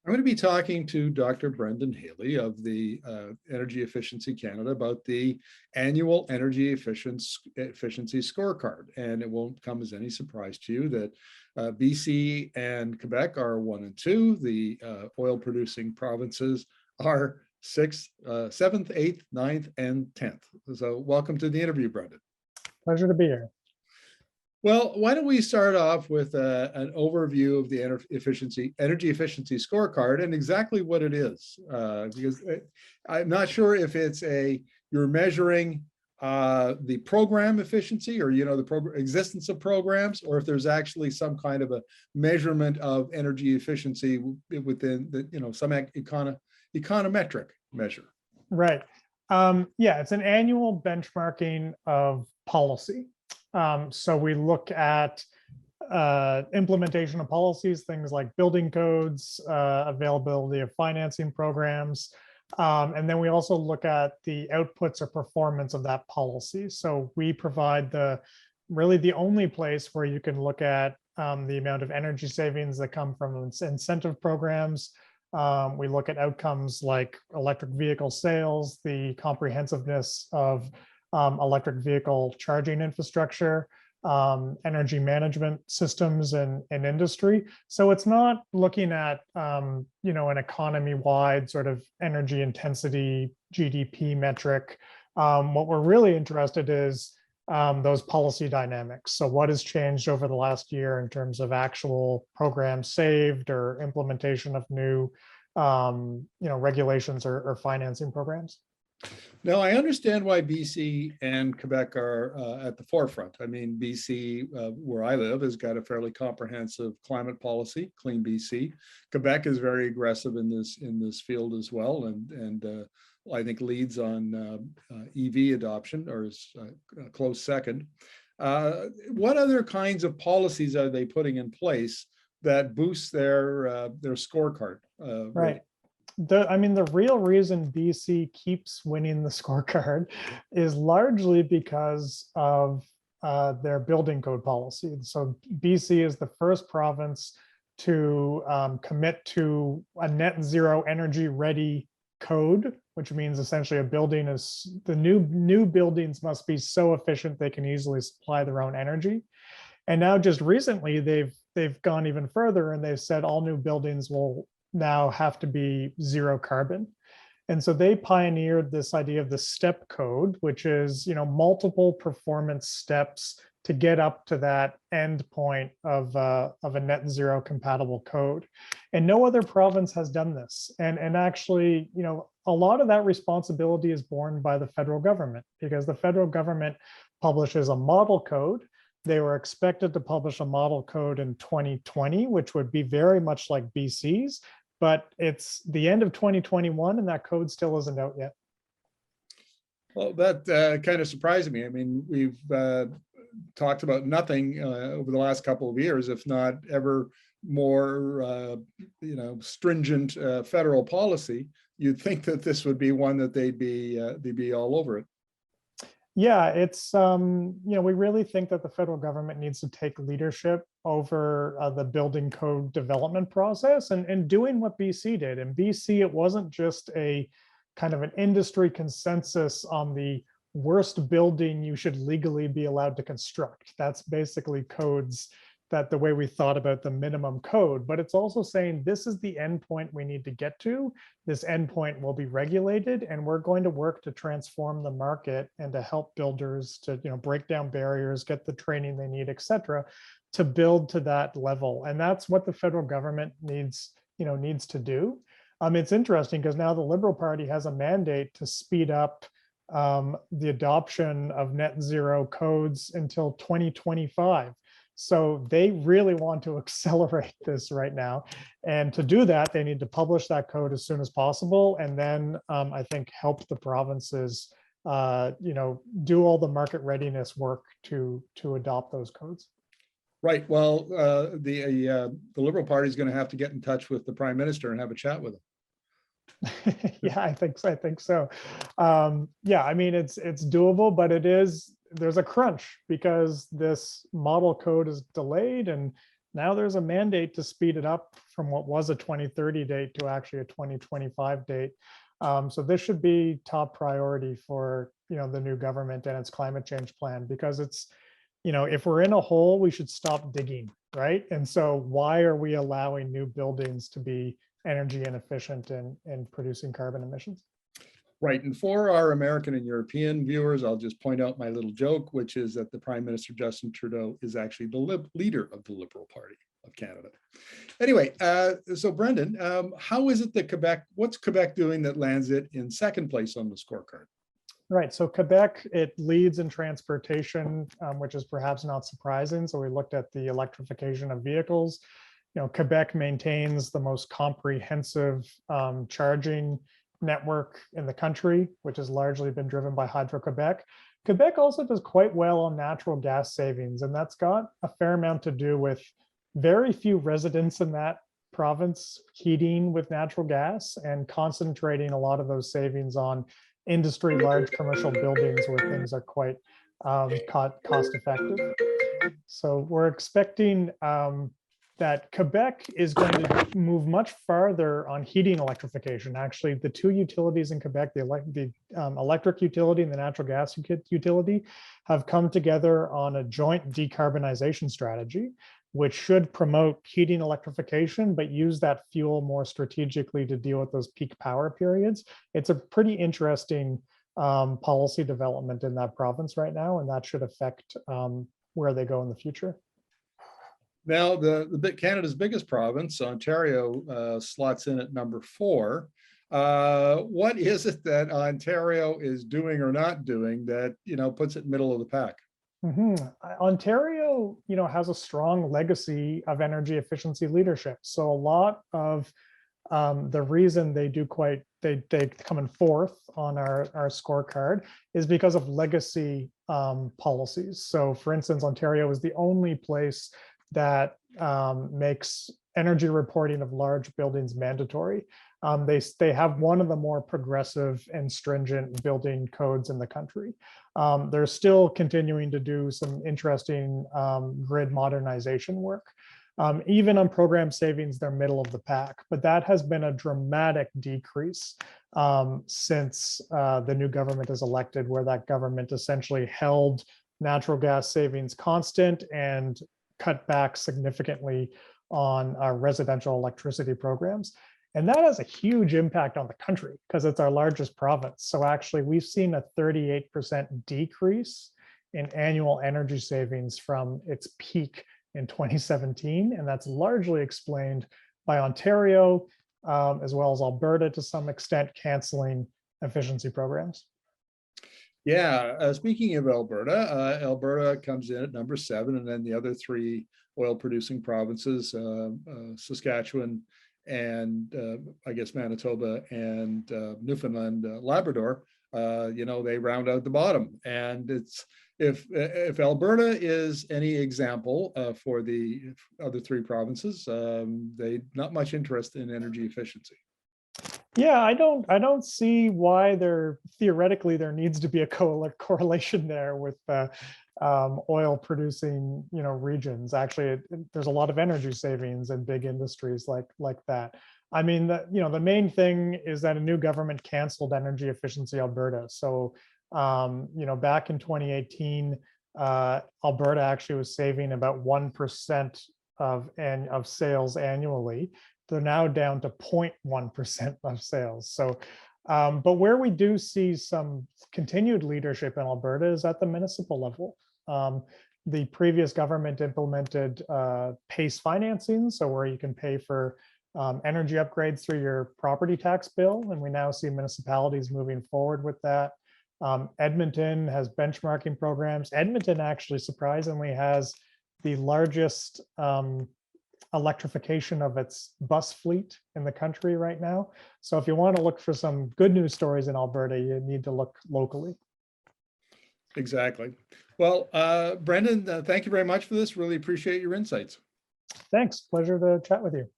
I'm going to be talking to Dr. Brendan Haley of the Energy Efficiency Canada about the annual energy efficiency scorecard. And it won't come as any surprise to you that BC and Quebec are 1 and 2. The oil producing provinces are 6th, 7th, 8th, 9th, and 10th. So welcome to the interview, Brendan. Pleasure to be here. Well, why don't we start off with an overview of the energy efficiency scorecard and exactly what it is, because I'm not sure if it's you're measuring the program efficiency or the existence of programs, or if there's actually some kind of a measurement of energy efficiency within the some econometric measure. Right. Yeah, it's an annual benchmarking of policy. So we look at implementation of policies, things like building codes, availability of financing programs, and then we also look at the outputs or performance of that policy. So we provide really the only place where you can look at the amount of energy savings that come from incentive programs. We look at outcomes like electric vehicle sales, the comprehensiveness of electric vehicle charging infrastructure, energy management systems and industry. So it's not looking at an economy-wide sort of energy intensity GDP metric. What we're really interested is those policy dynamics. So what has changed over the last year in terms of actual programs saved or implementation of new regulations or financing programs? Now, I understand why BC and Quebec are at the forefront. I mean, BC, where I live, has got a fairly comprehensive climate policy, Clean BC. Quebec is very aggressive in this field as well, and I think leads on EV adoption, or is a close second. What other kinds of policies are they putting in place that boost their scorecard? Right. The real reason BC keeps winning the scorecard is largely because of their building code policy. So BC is the first province to commit to a net zero energy ready code, which means essentially the new buildings must be so efficient they can easily supply their own energy. And now just recently they've gone even further and they've said all new buildings will now have to be zero carbon. And so they pioneered this idea of the step code, which is multiple performance steps to get up to that end point of a net zero compatible code. And no other province has done this. And actually, a lot of that responsibility is borne by the federal government, because the federal government publishes a model code. They were expected to publish a model code in 2020, which would be very much like BC's, but it's the end of 2021 and that code still isn't out yet. Well, that kind of surprised me. I mean, we've talked about nothing over the last couple of years, if not ever more, stringent federal policy. You'd think that this would be one that they'd be all over it. Yeah, it's, we really think that the federal government needs to take leadership over the building code development process and doing what BC did. In BC, it wasn't just a kind of an industry consensus on the worst building you should legally be allowed to construct. That's basically codes that the way we thought about the minimum code, but it's also saying this is the endpoint we need to get to. This endpoint will be regulated, and we're going to work to transform the market and to help builders to break down barriers, get the training they need, et cetera, to build to that level. And that's what the federal government needs to do. It's interesting because now the Liberal Party has a mandate to speed up the adoption of net zero codes until 2025. So they really want to accelerate this right now. And to do that, they need to publish that code as soon as possible. And then I think help the provinces, do all the market readiness work to adopt those codes. Right. Well, the Liberal Party is going to have to get in touch with the Prime Minister and have a chat with him. Yeah, I think so. Yeah, I mean, it's doable, but there's a crunch because this model code is delayed and Now there's a mandate to speed it up from what was a 2030 date to actually a 2025 date. So this should be top priority for the new government and its climate change plan, because it's, if we're in a hole, we should stop digging, right? And so why are we allowing new buildings to be energy inefficient and producing carbon emissions? Right. And for our American and European viewers, I'll just point out my little joke, which is that the Prime Minister Justin Trudeau is actually the leader of the Liberal Party of Canada. Anyway, so Brendan, how is it that what's Quebec doing that lands it in second place on the scorecard? Right. So Quebec, it leads in transportation, which is perhaps not surprising. So we looked at the electrification of vehicles. Quebec maintains the most comprehensive charging network in the country, which has largely been driven by Hydro-Quebec. Quebec also does quite well on natural gas savings, and that's got a fair amount to do with very few residents in that province heating with natural gas and concentrating a lot of those savings on industry, large commercial buildings where things are quite cost effective. So we're expecting that Quebec is going to move much farther on heating electrification. Actually, the two utilities in Quebec, the electric utility and the natural gas utility, have come together on a joint decarbonization strategy, which should promote heating electrification, but use that fuel more strategically to deal with those peak power periods. It's a pretty interesting policy development in that province right now, and that should affect where they go in the future. Now, Canada's biggest province, Ontario, slots in at number 4. What is it that Ontario is doing or not doing that puts it middle of the pack? Ontario, has a strong legacy of energy efficiency leadership. So a lot of the reason they come in fourth on our scorecard is because of legacy policies. So, for instance, Ontario is the only place that makes energy reporting of large buildings mandatory. They have one of the more progressive and stringent building codes in the country. They're still continuing to do some interesting grid modernization work. Even on program savings, they're middle of the pack, but that has been a dramatic decrease since the new government is elected, where that government essentially held natural gas savings constant and cut back significantly on our residential electricity programs. And that has a huge impact on the country because it's our largest province. So actually, we've seen a 38% decrease in annual energy savings from its peak in 2017. And that's largely explained by Ontario, as well as Alberta to some extent, canceling efficiency programs. Yeah, speaking of Alberta, Alberta comes in at number 7, and then the other 3 oil-producing provinces, Saskatchewan and I guess Manitoba and Newfoundland, Labrador, they round out the bottom. And it's if Alberta is any example for the other 3 provinces, they not much interest in energy efficiency. Yeah, I don't see why theoretically there needs to be a correlation there with oil producing regions. Actually, there's a lot of energy savings in big industries like that. I mean, the main thing is that a new government canceled Energy Efficiency Alberta. So back in 2018, Alberta actually was saving about 1% of sales annually. They're now down to 0.1% of sales. So, but where we do see some continued leadership in Alberta is at the municipal level. The previous government implemented PACE financing, so where you can pay for energy upgrades through your property tax bill, and we now see municipalities moving forward with that. Edmonton has benchmarking programs. Edmonton actually surprisingly has the largest electrification of its bus fleet in the country right now. So if you want to look for some good news stories in Alberta, you need to look locally. Exactly. Well, Brendan, thank you very much for this. Really appreciate your insights. Thanks. Pleasure to chat with you.